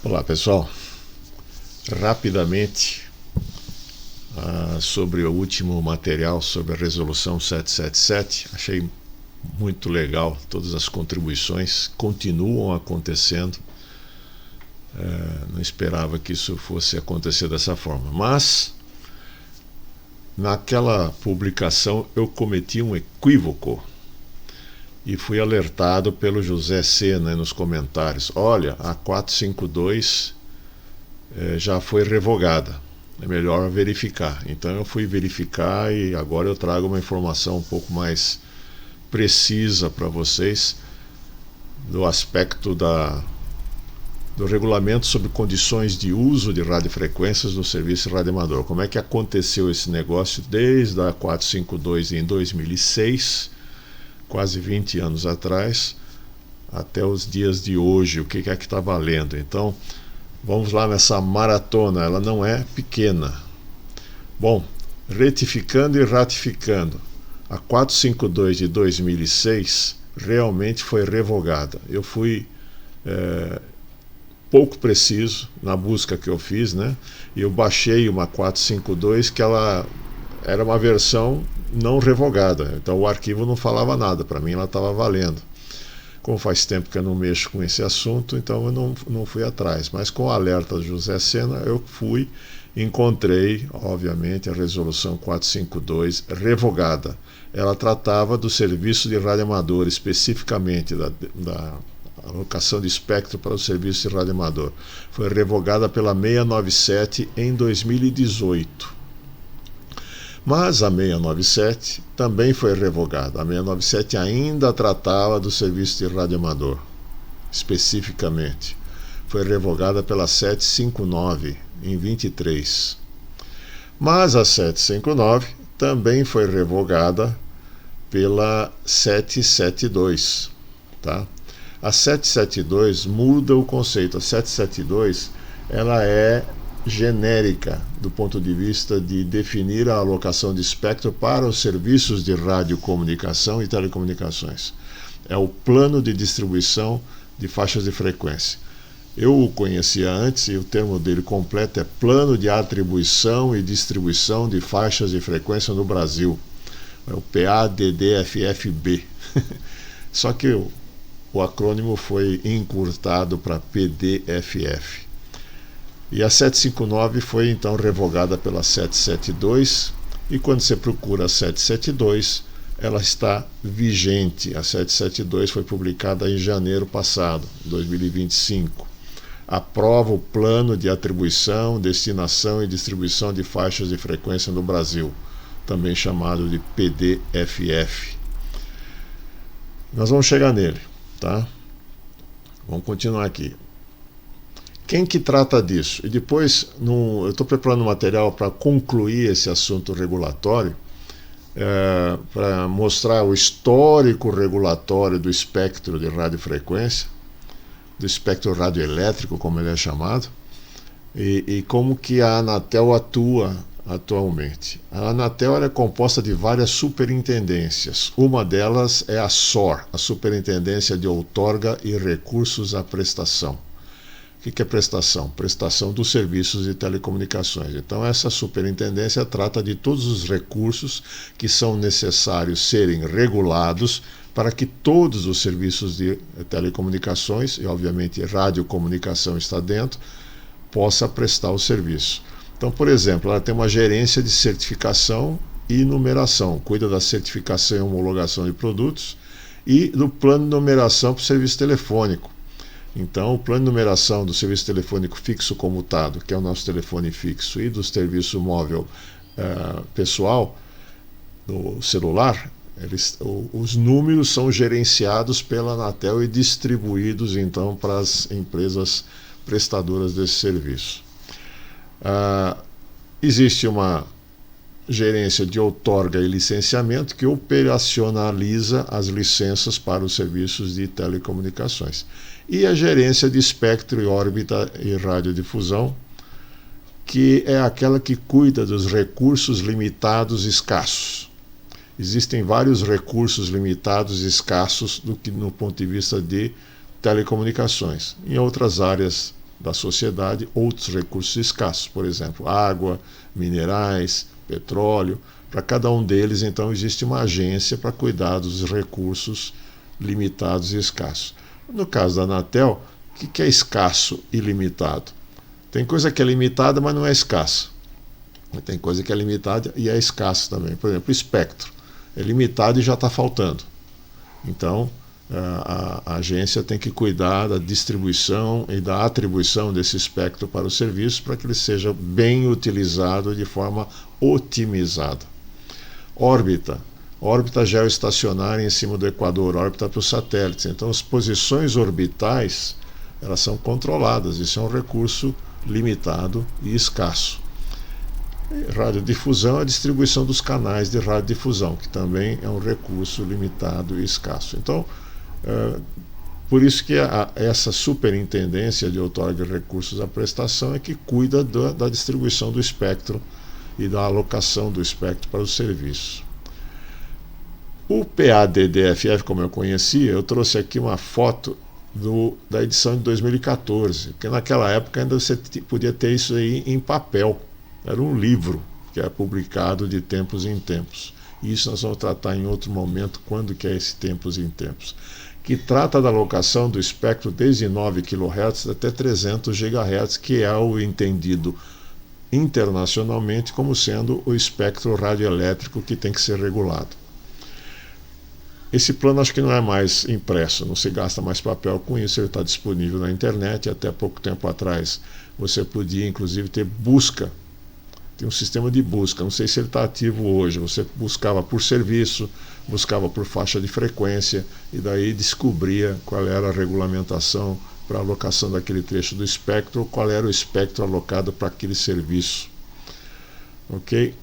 Olá pessoal, rapidamente sobre o último material sobre a resolução 777, achei muito legal, todas as contribuições continuam acontecendo, não esperava que isso fosse acontecer dessa forma, mas naquela publicação eu cometi um equívoco e fui alertado pelo José C, né, nos comentários. Olha, a 452 já foi revogada, é melhor verificar. Então eu fui verificar e agora eu trago uma informação um pouco mais precisa para vocês do aspecto do regulamento sobre condições de uso de radiofrequências no serviço radioamador. Como é que aconteceu esse negócio desde a 452 em 2006, quase 20 anos atrás, até os dias de hoje, o que é que está valendo. Então, vamos lá nessa maratona, ela não é pequena. Bom, retificando e ratificando, a 452 de 2006 realmente foi revogada. Eu fui pouco preciso na busca que eu fiz, né? E eu baixei uma 452 que ela era uma versão não revogada, então o arquivo não falava nada, para mim ela estava valendo. Como faz tempo que eu não mexo com esse assunto, então eu não fui atrás, mas com o alerta do José Sena eu fui, encontrei obviamente a resolução 452 revogada. Ela tratava do serviço de radioamador, especificamente da alocação de espectro para o serviço de radioamador. Foi revogada pela 697 em 2018. Mas a 697 também foi revogada. A 697 ainda tratava do serviço de radioamador, especificamente. Foi revogada pela 759 em 23. Mas a 759 também foi revogada pela 772, tá? A 772 muda o conceito. A 772 ela é genérica do ponto de vista de definir a alocação de espectro para os serviços de radiocomunicação e telecomunicações. É o plano de distribuição de faixas de frequência. Eu o conhecia antes e o termo dele completo é Plano de Atribuição e Distribuição de Faixas de Frequência no Brasil. É o PADDFFB. Só que o acrônimo foi encurtado para PDFF. E a 759 foi então revogada pela 772, e quando você procura a 772, ela está vigente. A 772 foi publicada em janeiro passado, 2025. Aprova o plano de atribuição, destinação e distribuição de faixas de frequência no Brasil, também chamado de PDFF. Nós vamos chegar nele, tá? Vamos continuar aqui. Quem que trata disso? E depois, eu estou preparando um material para concluir esse assunto regulatório, para mostrar o histórico regulatório do espectro de radiofrequência, do espectro radioelétrico, como ele é chamado, e como que a Anatel atua atualmente. A Anatel é composta de várias superintendências. Uma delas é a SOR, a Superintendência de Outorga e Recursos à Prestação. O que é prestação? Prestação dos serviços de telecomunicações. Então essa superintendência trata de todos os recursos que são necessários serem regulados para que todos os serviços de telecomunicações, e obviamente radiocomunicação está dentro, possa prestar o serviço. Então, por exemplo, ela tem uma gerência de certificação e numeração, cuida da certificação e homologação de produtos e do plano de numeração para o serviço telefônico. Então, o plano de numeração do serviço telefônico fixo comutado, que é o nosso telefone fixo, e do serviço móvel pessoal, do celular, os números são gerenciados pela Anatel e distribuídos, então, para as empresas prestadoras desse serviço. Existe uma gerência de outorga e licenciamento que operacionaliza as licenças para os serviços de telecomunicações. E a gerência de espectro e órbita e radiodifusão, que é aquela que cuida dos recursos limitados escassos. Existem vários recursos limitados escassos no ponto de vista de telecomunicações. Em outras áreas da sociedade outros recursos escassos, por exemplo, água, minerais, petróleo. Para cada um deles, então, existe uma agência para cuidar dos recursos limitados e escassos. No caso da Anatel, o que é escasso e limitado? Tem coisa que é limitada, mas não é escassa. Tem coisa que é limitada e é escassa também. Por exemplo, o espectro é limitado e já está faltando. Então, a agência tem que cuidar da distribuição e da atribuição desse espectro para o serviço para que ele seja bem utilizado de forma otimizada. Órbita geoestacionária em cima do Equador, órbita para os satélites. Então, as posições orbitais, elas são controladas. Isso é um recurso limitado e escasso. Radiodifusão é a distribuição dos canais de radiodifusão, que também é um recurso limitado e escasso. Então, por isso que essa superintendência de outorga de recursos à prestação é que cuida da distribuição do espectro e da alocação do espectro para os serviços. O PADDFF, como eu conhecia, eu trouxe aqui uma foto da edição de 2014, porque naquela época ainda você podia ter isso aí em papel. Era um livro que é publicado de tempos em tempos. E isso nós vamos tratar em outro momento, quando que é esse tempos em tempos. Que trata da alocação do espectro desde 9 kHz até 300 GHz, que é o entendido internacionalmente como sendo o espectro radioelétrico que tem que ser regulado. Esse plano acho que não é mais impresso, não se gasta mais papel com isso, ele está disponível na internet. Até pouco tempo atrás você podia inclusive ter busca. Tem um sistema de busca, não sei se ele está ativo hoje. Você buscava por serviço, buscava por faixa de frequência e daí descobria qual era a regulamentação para a alocação daquele trecho do espectro, ou qual era o espectro alocado para aquele serviço. Ok?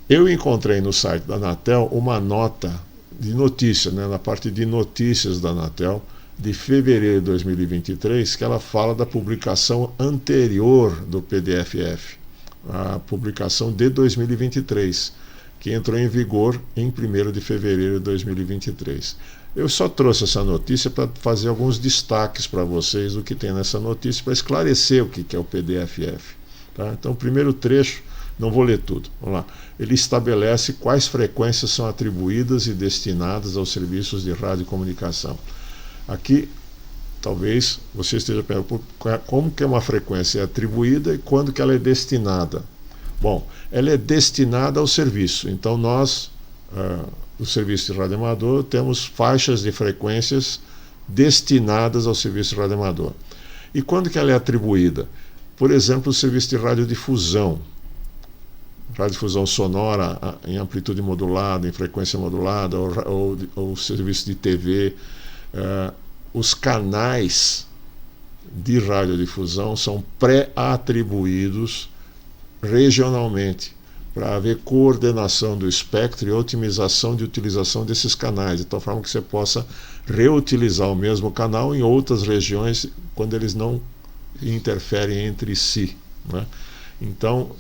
Eu encontrei no site da Anatel uma nota de notícia, na parte de notícias da Anatel, de fevereiro de 2023, que ela fala da publicação anterior do PDFF. A publicação de 2023, que entrou em vigor em 1º de fevereiro de 2023. Eu só trouxe essa notícia para fazer alguns destaques para vocês do que tem nessa notícia, para esclarecer o que é o PDFF. Tá? Então, o primeiro trecho, não vou ler tudo, vamos lá. Ele estabelece quais frequências são atribuídas e destinadas aos serviços de radiocomunicação. Aqui, talvez você esteja perguntando como que uma frequência é atribuída e quando que ela é destinada. Bom, ela é destinada ao serviço. Então nós, do serviço de radioamador, temos faixas de frequências destinadas ao serviço de radioamador. E quando que ela é atribuída? Por exemplo, o serviço de radiodifusão. Radiodifusão sonora em amplitude modulada, em frequência modulada, ou serviço de TV. Os canais de radiodifusão são pré-atribuídos regionalmente para haver coordenação do espectro e otimização de utilização desses canais, de tal forma que você possa reutilizar o mesmo canal em outras regiões quando eles não interferem entre si, né? Então,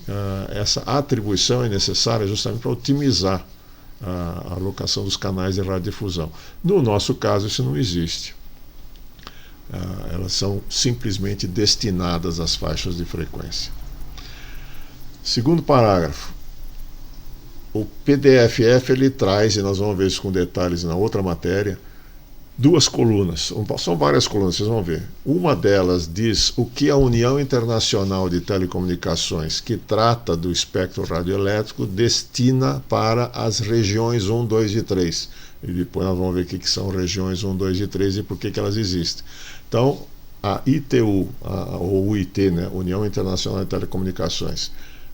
essa atribuição é necessária justamente para otimizar a alocação dos canais de radiodifusão. No nosso caso, isso não existe. Elas são simplesmente destinadas às faixas de frequência. Segundo parágrafo, o PDFF ele traz, e nós vamos ver isso com detalhes na outra matéria, duas colunas, são várias colunas, vocês vão ver. Uma delas diz o que a União Internacional de Telecomunicações, que trata do espectro radioelétrico, destina para as regiões 1, 2 e 3. E depois nós vamos ver o que são regiões 1, 2 e 3 e por que elas existem. Então, a ITU, ou UIT, União Internacional de Telecomunicações,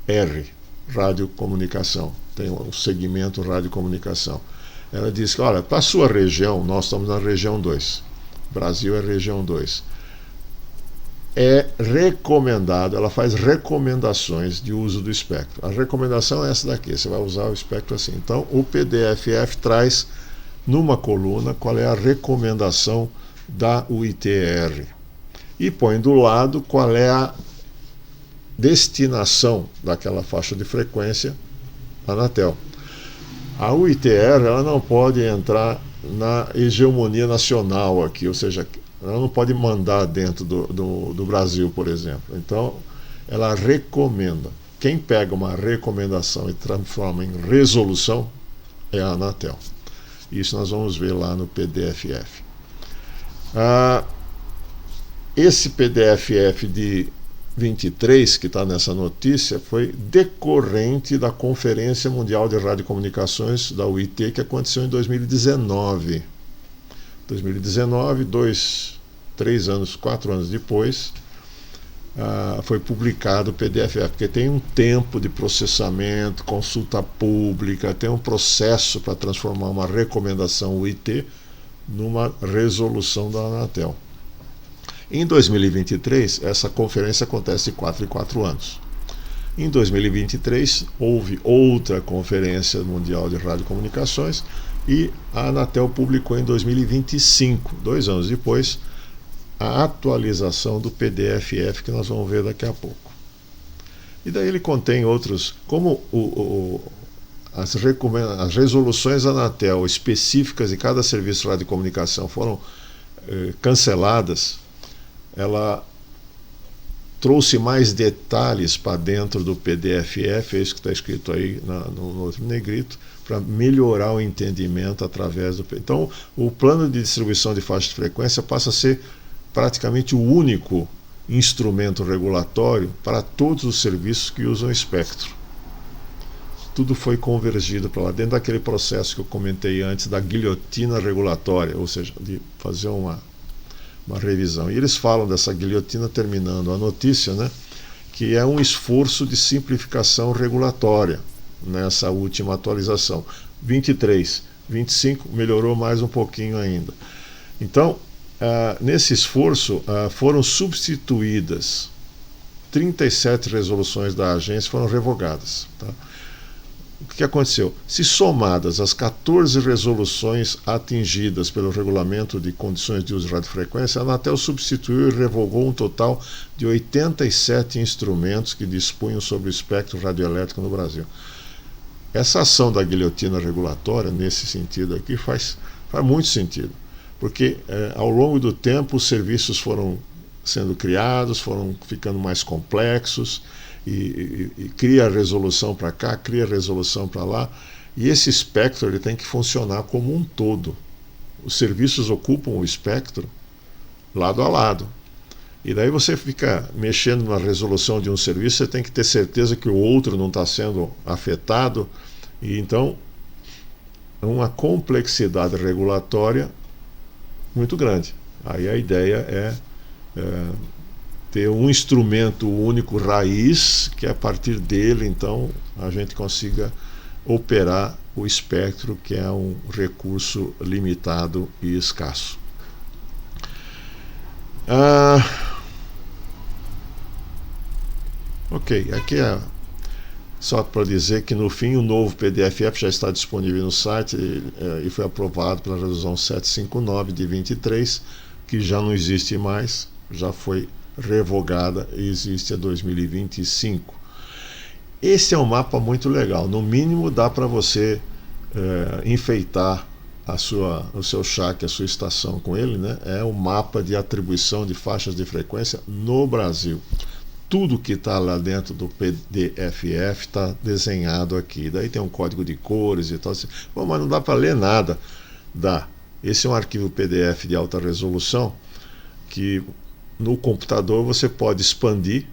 R, radiocomunicação, tem um segmento radiocomunicação. Ela diz que, olha, para a sua região, nós estamos na região 2, Brasil é região 2, é recomendado, ela faz recomendações de uso do espectro. A recomendação é essa daqui, você vai usar o espectro assim. Então, o PDFF traz numa coluna qual é a recomendação da UITR e põe do lado qual é a destinação daquela faixa de frequência Anatel. A UITR ela não pode entrar na hegemonia nacional aqui, ou seja, Ela não pode mandar dentro do Brasil, por exemplo. Então, ela recomenda. Quem pega uma recomendação e transforma em resolução é a Anatel. Isso nós vamos ver lá no PDFF. Esse PDFF de 23, que está nessa notícia, foi decorrente da Conferência Mundial de Radiocomunicações, da UIT, que aconteceu em 2019. 2019, 4 anos depois, foi publicado o PDFF, porque tem um tempo de processamento, consulta pública, tem um processo para transformar uma recomendação UIT numa resolução da Anatel. Em 2023, essa conferência acontece de 4 em 4 anos. Em 2023, houve outra Conferência Mundial de Radiocomunicações e a Anatel publicou em 2025, 2 anos depois, a atualização do PDFF, que nós vamos ver daqui a pouco. E daí ele contém outros, como as resoluções Anatel específicas de cada serviço de radiocomunicação foram canceladas, ela trouxe mais detalhes para dentro do PDFF, é isso que está escrito aí no outro negrito, para melhorar o entendimento através do... Então, o plano de distribuição de faixa de frequência passa a ser praticamente o único instrumento regulatório para todos os serviços que usam espectro. Tudo foi convergido para lá, dentro daquele processo que eu comentei antes, da guilhotina regulatória, ou seja, de fazer uma revisão. E eles falam dessa guilhotina, terminando a notícia, né, que é um esforço de simplificação regulatória nessa última atualização. 23, 25 melhorou mais um pouquinho ainda. Então, nesse esforço, foram substituídas 37 resoluções da agência, foram revogadas. Tá? O que aconteceu? Se somadas as 14 resoluções atingidas pelo Regulamento de Condições de Uso de Radiofrequência, a Anatel substituiu e revogou um total de 87 instrumentos que dispunham sobre o espectro radioelétrico no Brasil. Essa ação da guilhotina regulatória, nesse sentido aqui, faz muito sentido, porque ao longo do tempo os serviços foram sendo criados, foram ficando mais complexos, e cria resolução para cá, cria resolução para lá, e esse espectro ele tem que funcionar como um todo. Os serviços ocupam o espectro lado a lado, e daí você fica mexendo na resolução de um serviço, você tem que ter certeza que o outro não está sendo afetado, e então uma complexidade regulatória muito grande. Aí a ideia é ter um instrumento único raiz, que a partir dele, então, a gente consiga operar o espectro, que é um recurso limitado e escasso. Ok, aqui é só para dizer que no fim o novo PDFF já está disponível no site e foi aprovado pela resolução 759 de 23, que já não existe mais, já foi revogada e existe a 2025. Esse é um mapa muito legal, no mínimo dá para você enfeitar o seu shack, a sua estação com ele, né? É um mapa de atribuição de faixas de frequência no Brasil. Tudo que está lá dentro do PDFF está desenhado aqui. Daí tem um código de cores e tal. Bom, mas não dá para ler nada. Dá. Esse é um arquivo PDF de alta resolução que no computador você pode expandir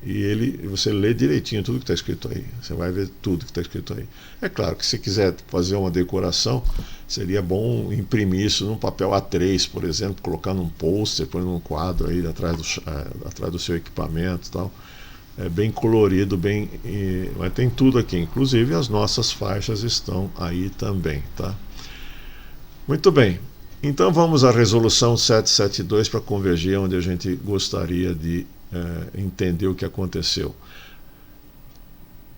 e você lê direitinho tudo que está escrito aí. Você vai ver tudo que está escrito aí. É claro que se quiser fazer uma decoração, seria bom imprimir isso num papel A3, por exemplo, colocar num pôster, pôr num quadro aí atrás do seu equipamento e tal. É bem colorido, mas tem tudo aqui, inclusive as nossas faixas estão aí também, tá? Muito bem. Então vamos à resolução 772 para convergir onde a gente gostaria de entender o que aconteceu.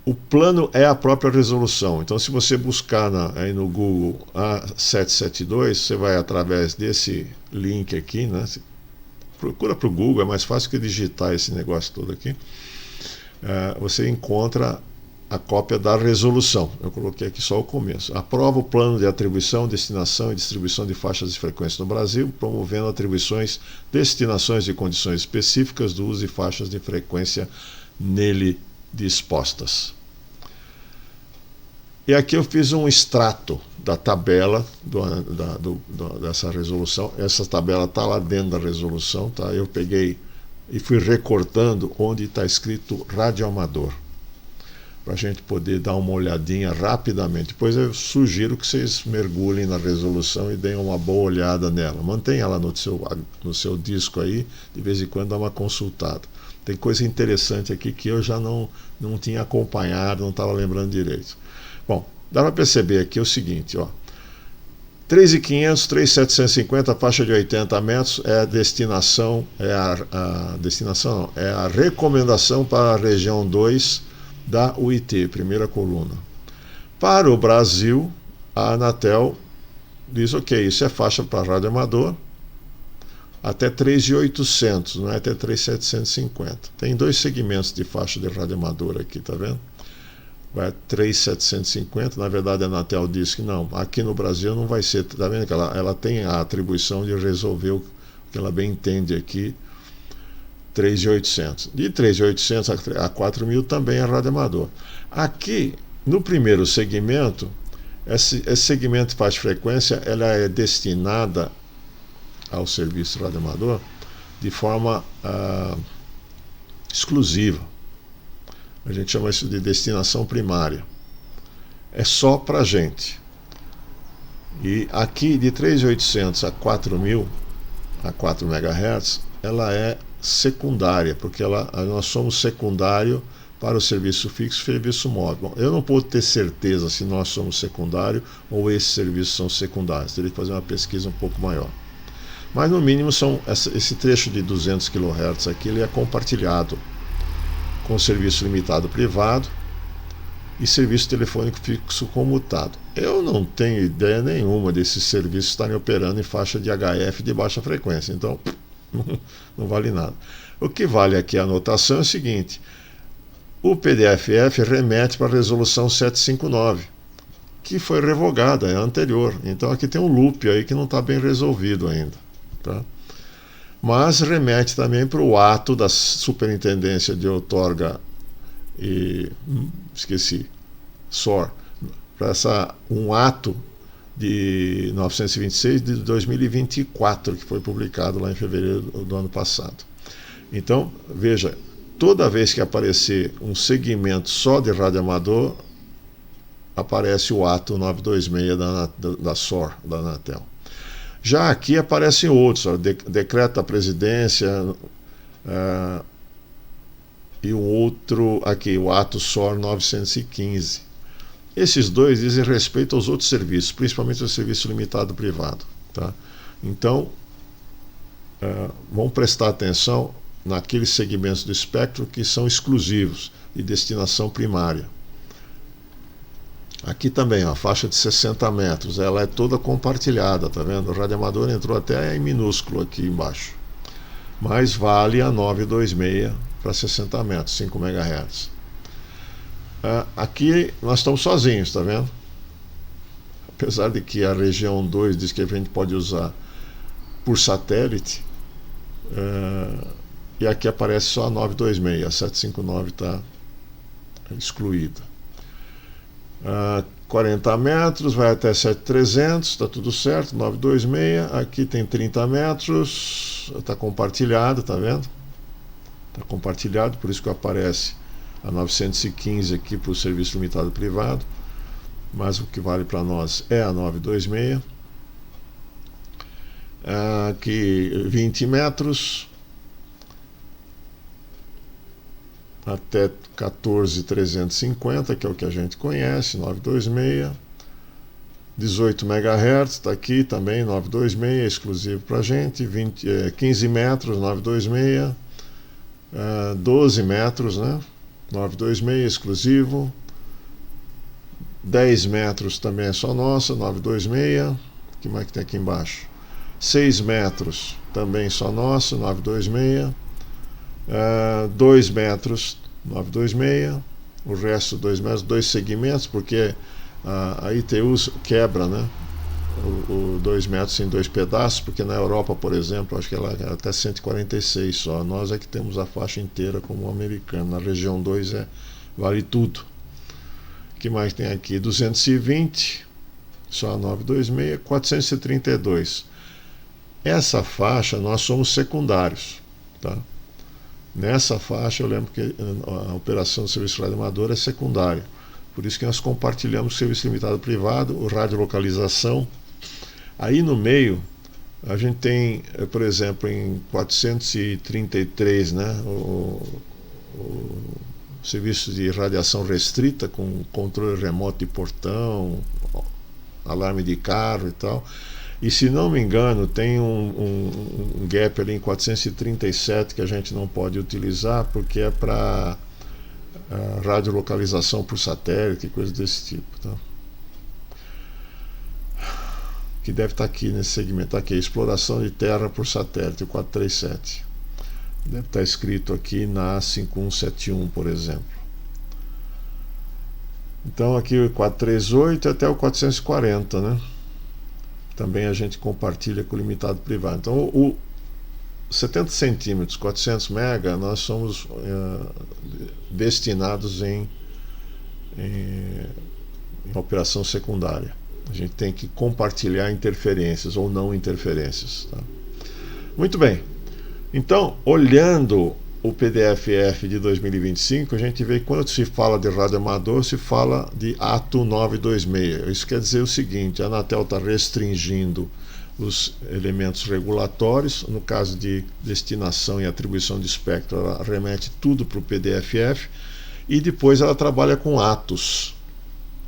O plano é a própria resolução. Então, se você buscar aí no Google a 772, você vai através desse link aqui, né? Procura para o Google, é mais fácil que digitar esse negócio todo aqui. Você encontra a cópia da resolução. Eu coloquei aqui só o começo. Aprova o plano de atribuição, destinação e distribuição de faixas de frequência no Brasil, promovendo atribuições, destinações e condições específicas do uso de faixas de frequência nele dispostas. E aqui eu fiz um extrato da tabela dessa resolução. Essa tabela está lá dentro da resolução, tá? Eu peguei e fui recortando onde está escrito radioamador, para a gente poder dar uma olhadinha rapidamente. Depois eu sugiro que vocês mergulhem na resolução e deem uma boa olhada nela. Mantenha ela no seu disco aí, de vez em quando dá uma consultada. Tem coisa interessante aqui que eu já não tinha acompanhado, não estava lembrando direito. Bom, dá para perceber aqui o seguinte, ó. 3.500, 3.750, faixa de 80 metros é a destinação, é a recomendação para a região 2 da UIT, primeira coluna. Para o Brasil, a Anatel diz, ok, isso é faixa para rádio amador, até 3.800, não é até 3.750. Tem dois segmentos de faixa de rádio amador aqui, tá vendo? Vai 3.750, na verdade a Anatel diz que não, aqui no Brasil não vai ser, tá vendo que ela tem a atribuição de resolver o que ela bem entende aqui, 3.800. De 3.800 a 4.000 também é rádio amador. Aqui, no primeiro segmento, esse segmento de faixa de frequência, ela é destinada ao serviço rádio amador de forma exclusiva. A gente chama isso de destinação primária. É só para a gente. E aqui, de 3.800 a 4.000, a 4 MHz, ela é secundária, porque nós somos secundário para o serviço fixo e serviço móvel. Bom, eu não posso ter certeza se nós somos secundário ou esses serviços são secundários. Teria que fazer uma pesquisa um pouco maior. Mas, no mínimo, esse trecho de 200 kHz aqui ele é compartilhado com serviço limitado privado e serviço telefônico fixo comutado. Eu não tenho ideia nenhuma desses serviços estarem operando em faixa de HF de baixa frequência, então não vale nada. O que vale aqui a anotação é o seguinte: o PDFF remete para a resolução 759, que foi revogada, é anterior. Então aqui tem um loop aí que não está bem resolvido ainda, tá? Mas remete também para o ato da Superintendência de Outorga e SOR, para um ato de 926 de 2024, que foi publicado lá em fevereiro do ano passado. Então, veja, toda vez que aparecer um segmento só de rádio amador, aparece o ato 926 da SOR, da Anatel. Já aqui aparecem outros, decreto da presidência e o outro aqui, o ato SOR 915. Esses dois dizem respeito aos outros serviços, principalmente ao serviço limitado privado, tá? Então, vamos prestar atenção naqueles segmentos do espectro que são exclusivos, de destinação primária. Aqui também, a faixa de 60 metros, ela é toda compartilhada, tá vendo? O rádio amador entrou até em minúsculo aqui embaixo. Mas vale a 926 para 60 metros, 5 MHz. Aqui nós estamos sozinhos, tá vendo? Apesar de que a região 2 diz que a gente pode usar por satélite, e aqui aparece só a 926, a 759 está excluída. 40 metros, vai até 7.300, está tudo certo, 926, aqui tem 30 metros, está compartilhado, tá vendo? Está compartilhado, por isso que aparece a 915 aqui para o serviço limitado privado, mas o que vale para nós é a 926. Aqui 20 metros, até 14.350, que é o que a gente conhece, 926. 18 MHz, está aqui também, 926, exclusivo para a gente. 15 metros, 926. 12 metros, né? 926, exclusivo. 10 metros também é só nossa, 926. O que mais que tem aqui embaixo? 6 metros também só nossa, 926. 2 metros, 926. o resto 2 metros, 2 segmentos, porque a ITU quebra, né? O 2 metros em 2 pedaços, porque na Europa, por exemplo, acho que ela é até 146 só. Nós é que temos a faixa inteira como americano. Na região 2 vale tudo. O que mais tem aqui? 220, só a 926, 432. Essa faixa nós somos secundários, tá? Nessa faixa eu lembro que a operação do serviço radioamador é secundária. Por isso que nós compartilhamos o serviço limitado privado, o radiolocalização. Aí no meio a gente tem, por exemplo, em 433, né, o serviço de radiação restrita com controle remoto de portão, alarme de carro e tal. E se não me engano, tem um gap ali em 437 que a gente não pode utilizar porque é para radiolocalização por satélite, coisa desse tipo. Tá? Que deve estar aqui nesse segmento. Aqui, exploração de terra por satélite, o 437. Deve estar escrito aqui na 5171, por exemplo. Então aqui o 438 até o 440, né? Também a gente compartilha com o limitado privado. Então o 70 centímetros, 400 mega, nós somos destinados em operação secundária. A gente tem que compartilhar interferências ou não interferências. Tá? Muito bem. Então, olhando o PDF-F de 2025, a gente vê que quando se fala de radioamador, se fala de ATO 926. Isso quer dizer o seguinte: a Anatel está restringindo os elementos regulatórios. No caso de destinação e atribuição de espectro, ela remete tudo para o PDF-F e depois ela trabalha com atos.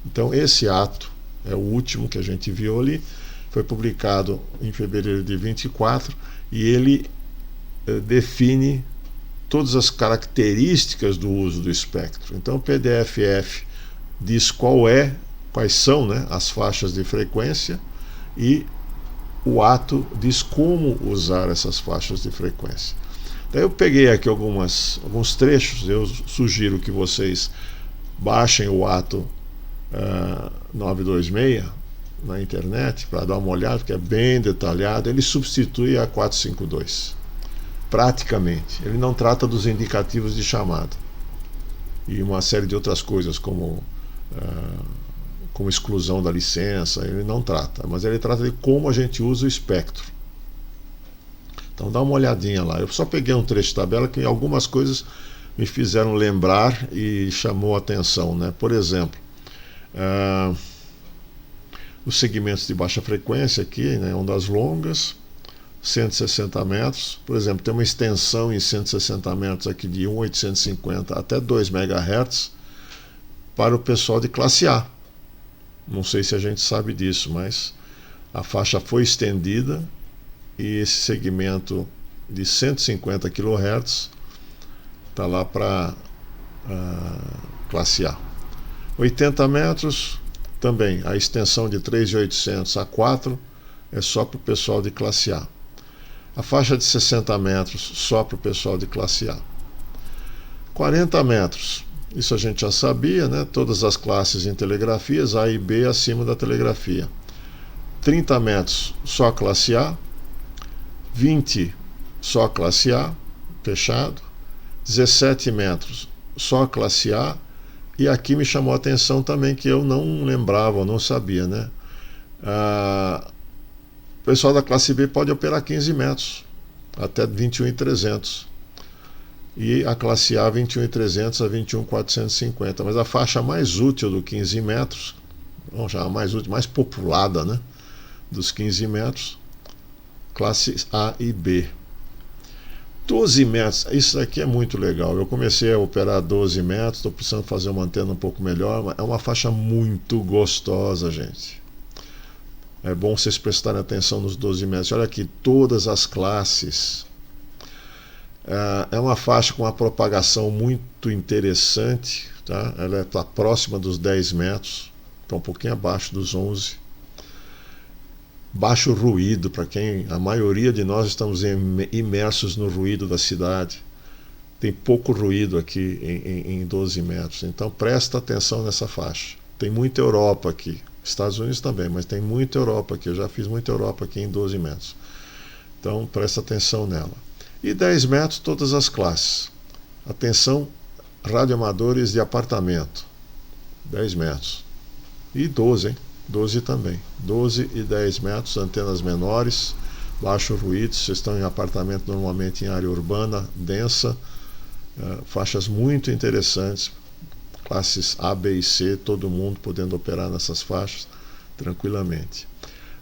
Então, esse ato é o último que a gente viu ali, foi publicado em fevereiro de 24 e ele define todas as características do uso do espectro. Então o PDF-F diz quais são, né, as faixas de frequência e o ato diz como usar essas faixas de frequência. Daí eu peguei aqui alguns trechos, eu sugiro que vocês baixem o ato 926 na internet para dar uma olhada, porque é bem detalhado. Ele substitui a 452 praticamente. Ele não trata dos indicativos de chamada e uma série de outras coisas como exclusão da licença. Ele não trata, mas ele trata de como a gente usa o espectro. Então dá uma olhadinha lá. Eu só peguei um trecho de tabela que algumas coisas me fizeram lembrar e chamou a atenção, né? Por exemplo, os segmentos de baixa frequência aqui, né, ondas longas, 160 metros, por exemplo, tem uma extensão em 160 metros aqui de 1.850 até 2 MHz para o pessoal de classe A. Não sei se a gente sabe disso, mas a faixa foi estendida e esse segmento de 150 kHz está lá para classe A. 80 metros, também a extensão de 3.800 a 4 é só para o pessoal de classe A. A faixa de 60 metros só para o pessoal de classe A. 40 metros, isso a gente já sabia, né? Todas as classes em telegrafias, A e B acima da telegrafia. 30 metros só classe A. 20 só classe A, fechado. 17 metros só classe A. E aqui me chamou a atenção também que eu não lembrava, não sabia, né? O pessoal da classe B pode operar 15 metros, até 21.300. E a classe A 21.300 a 21.450. Mas a faixa mais útil do 15 metros, vamos chamar mais útil, mais populada, né, dos 15 metros, classe A e B. 12 metros, isso aqui é muito legal. Eu comecei a operar 12 metros, estou precisando fazer uma antena um pouco melhor, mas é uma faixa muito gostosa, gente. É bom vocês prestarem atenção nos 12 metros. Olha aqui, todas as classes. É uma faixa com uma propagação muito interessante, tá? Ela está próxima dos 10 metros, está um pouquinho abaixo dos 11. Baixo ruído, para quem a maioria de nós estamos imersos no ruído da cidade. tem pouco ruído aqui em 12 metros. Então presta atenção nessa faixa. Tem muita Europa aqui, Estados Unidos também, mas tem muita Europa aqui. Eu já fiz muita Europa aqui em 12 metros. Então presta atenção nela. E 10 metros todas as classes. Atenção, radioamadores de apartamento. 10 metros. E 12, hein? 12 também. 12 e 10 metros, antenas menores, baixo ruído. Vocês estão em apartamento normalmente em área urbana, densa. Faixas muito interessantes, classes A, B e C, todo mundo podendo operar nessas faixas tranquilamente.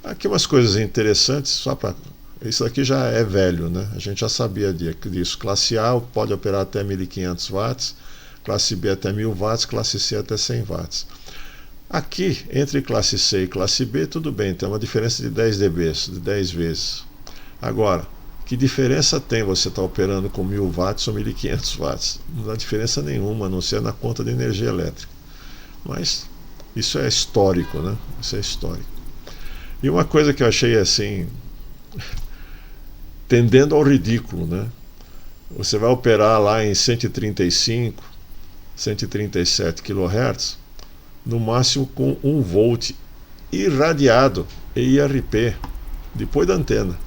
Aqui umas coisas interessantes, só para... Isso aqui já é velho, né? A gente já sabia disso. Classe A pode operar até 1500 watts, classe B até 1000 watts, classe C até 100 watts. Aqui, entre classe C e classe B, tudo bem, tem uma diferença de 10 dB, de 10 vezes. Agora, que diferença tem você estar operando com 1000 watts ou 1500 watts? Não dá diferença nenhuma, a não ser na conta de energia elétrica. Mas isso é histórico, né? Isso é histórico. E uma coisa que eu achei assim, tendendo ao ridículo, né? Você vai operar lá em 135, 137 kHz, no máximo com 1 volt irradiado, EIRP, depois da antena.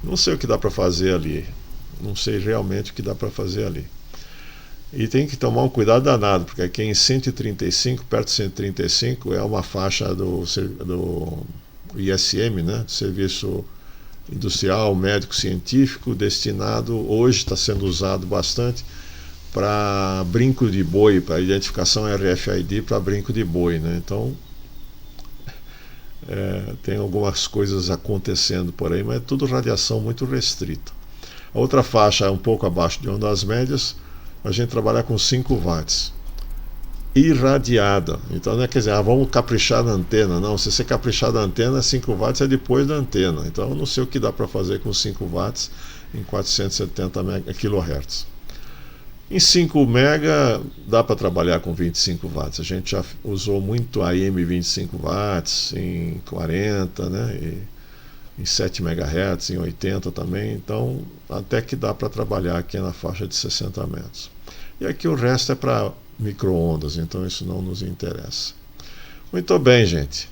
Não sei o que dá para fazer ali. Não sei realmente o que dá para fazer ali. E tem que tomar um cuidado danado, porque aqui em 135, perto de 135, é uma faixa do ISM, né? Do Serviço Industrial Médico Científico, destinado, hoje está sendo usado bastante para brinco de boi, para identificação RFID para brinco de boi, né? Então tem algumas coisas acontecendo por aí, mas é tudo radiação muito restrita. A outra faixa é um pouco abaixo de ondas médias, a gente trabalha com 5 watts irradiada. Então não é, quer dizer, vamos caprichar na antena. Não, se você caprichar na antena, 5 watts é depois da antena. Então eu não sei o que dá para fazer com 5 watts em 470 kHz. Em 5 MB dá para trabalhar com 25 watts. A gente já usou muito AM 25 watts, em 40, né? E em 7 MHz, em 80 também. Então até que dá para trabalhar aqui na faixa de 60 metros. E aqui o resto é para micro-ondas, então isso não nos interessa. Muito bem, gente.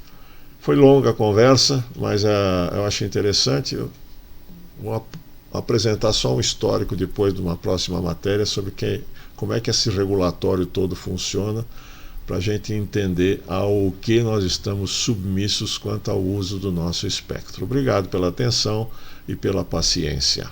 Foi longa a conversa, mas eu acho interessante. Vou apresentar só um histórico depois de uma próxima matéria sobre como é que esse regulatório todo funciona, para a gente entender ao que nós estamos submissos quanto ao uso do nosso espectro. Obrigado pela atenção e pela paciência.